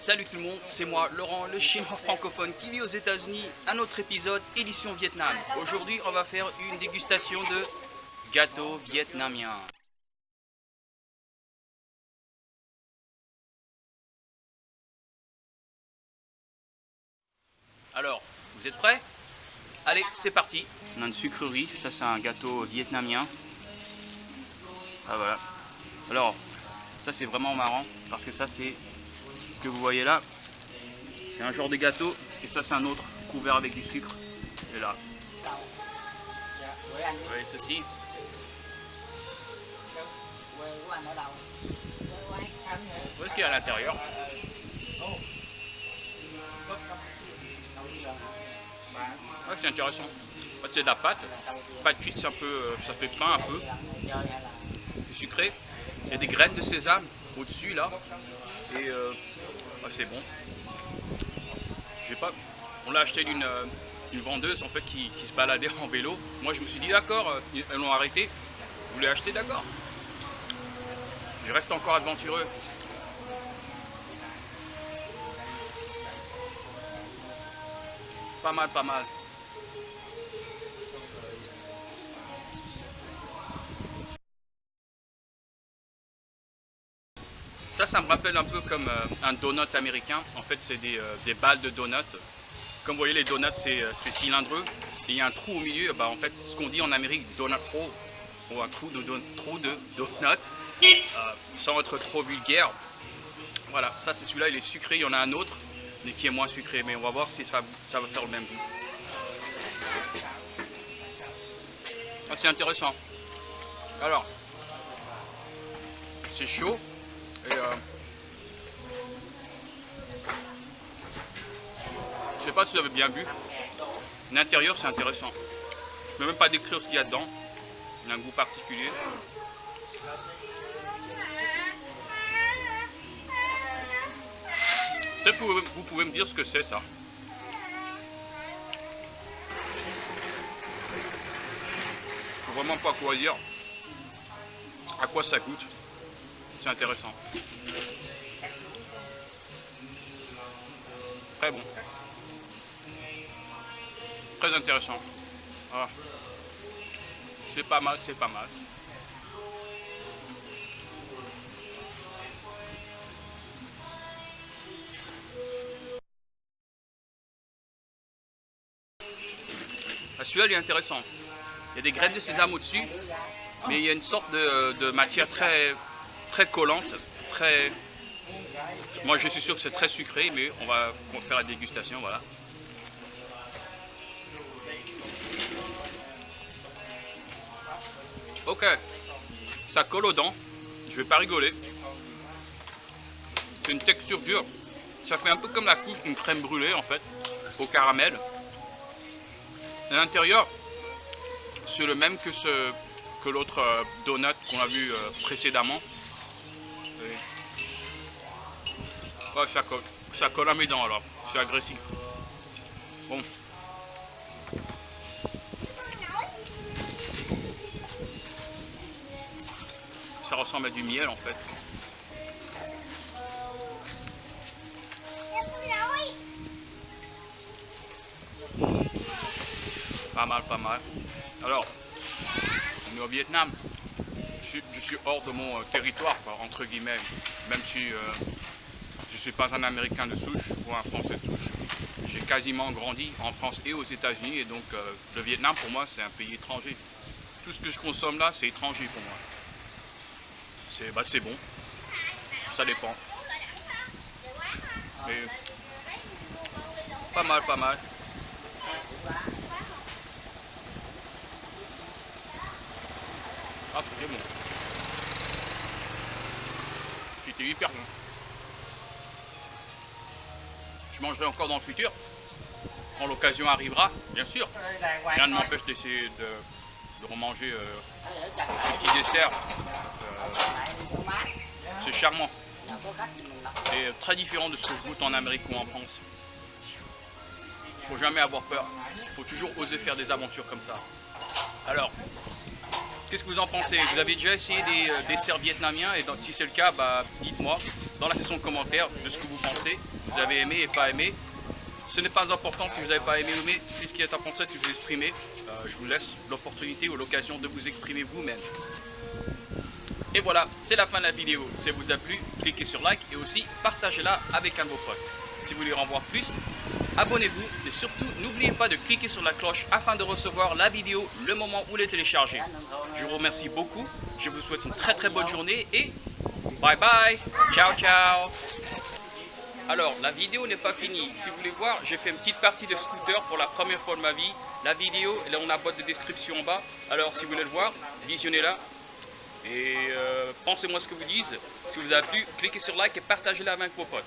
Salut tout le monde, c'est moi Laurent, le chinois francophone qui vit aux États-Unis. Un autre épisode, édition Vietnam. Aujourd'hui, on va faire une dégustation de gâteau vietnamien. Alors, vous êtes prêts? Allez, c'est parti. On a une sucrerie, ça c'est un gâteau vietnamien. Ah voilà. Alors, ça c'est vraiment marrant parce que ça c'est ce que vous voyez là. C'est un genre de gâteau et ça c'est un autre couvert avec du sucre. Et là. Vous voyez ceci. Vous voyez ce qu'il y a à l'intérieur. Ouais, c'est intéressant. En fait, c'est de la pâte cuite, c'est un peu, ça fait pain un peu. C'est sucré. Il y a des graines de sésame au-dessus là. Et c'est bon. On l'a acheté d'une vendeuse en fait qui se baladait en vélo. Moi je me suis dit d'accord, ils l'ont arrêté. Vous voulez acheter, d'accord. Je reste encore aventureux. Pas mal, pas mal. Ça me rappelle un peu comme un donut américain. En fait, c'est des balles de donuts. Comme vous voyez, les donuts, c'est cylindreux. Et il y a un trou au milieu. Bah, en fait, ce qu'on dit en Amérique, donut hole, ou un trou de donut, sans être trop vulgaire. Voilà, ça c'est celui-là, il est sucré. Il y en a un autre, mais qui est moins sucré. Mais on va voir si ça va faire le même goût. Ah, c'est intéressant. Alors, c'est chaud. Et je sais pas si vous avez bien vu. L'intérieur c'est intéressant. Je peux même pas décrire ce qu'il y a dedans. Il a un goût particulier. Peut-être que vous pouvez me dire ce que c'est ça. Je sais vraiment pas quoi dire. À quoi ça goûte. C'est intéressant. Très bon. Très intéressant. Ah. C'est pas mal, c'est pas mal. Ah, celui-là, il est intéressant. Il y a des graines de sésame au-dessus, mais il y a une sorte de matière très collante, très... Moi, je suis sûr que c'est très sucré, mais on va faire la dégustation, voilà. Ok, ça colle aux dents, je vais pas rigoler. C'est une texture dure. Ça fait un peu comme la couche d'une crème brûlée en fait, au caramel. À l'intérieur, c'est le même que l'autre donut qu'on a vu précédemment. Ouais, ça colle à mes dents alors, c'est agressif. Bon. Ça ressemble à du miel en fait. Pas mal, pas mal. Alors, on est au Vietnam. Je suis hors de mon territoire, quoi, entre guillemets. Même si je ne suis pas un Américain de souche ou un Français de souche. J'ai quasiment grandi en France et aux États-Unis. Et donc, le Vietnam, pour moi, c'est un pays étranger. Tout ce que je consomme là, c'est étranger pour moi. C'est bon. Ça dépend. Mais pas mal, pas mal. Ah, c'était bon. C'était hyper bon. Je mangerai encore dans le futur. Quand l'occasion arrivera, bien sûr. Rien ne m'empêche d'essayer de remanger ce petit dessert. C'est charmant. C'est très différent de ce que je goûte en Amérique ou en France. Il ne faut jamais avoir peur. Il faut toujours oser faire des aventures comme ça. Alors, qu'est-ce que vous en pensez? Vous avez déjà essayé des desserts vietnamiens? Et si c'est le cas, bah, dites-moi. dans la section de commentaires de ce que vous pensez. Vous avez aimé et pas aimé. Ce n'est pas important si vous n'avez pas aimé ou aimé. Si ce qui est important, c'est que vous exprimez. Je vous laisse l'opportunité ou l'occasion de vous exprimer vous-même. Et voilà, c'est la fin de la vidéo. Si elle vous a plu, cliquez sur like et aussi partagez-la avec un de vos potes. Si vous voulez en voir plus, abonnez-vous et surtout n'oubliez pas de cliquer sur la cloche afin de recevoir la vidéo le moment où elle est téléchargée. Je vous remercie beaucoup, je vous souhaite une très bonne journée et bye bye, ciao ciao. Alors la vidéo n'est pas finie, si vous voulez voir j'ai fait une petite partie de scooter pour la première fois de ma vie. La vidéo, là on a la boîte de description en bas, alors si vous voulez le voir, visionnez-la. Et pensez-moi ce que vous dites, si vous a plu, cliquez sur like et partagez-la avec vos potes.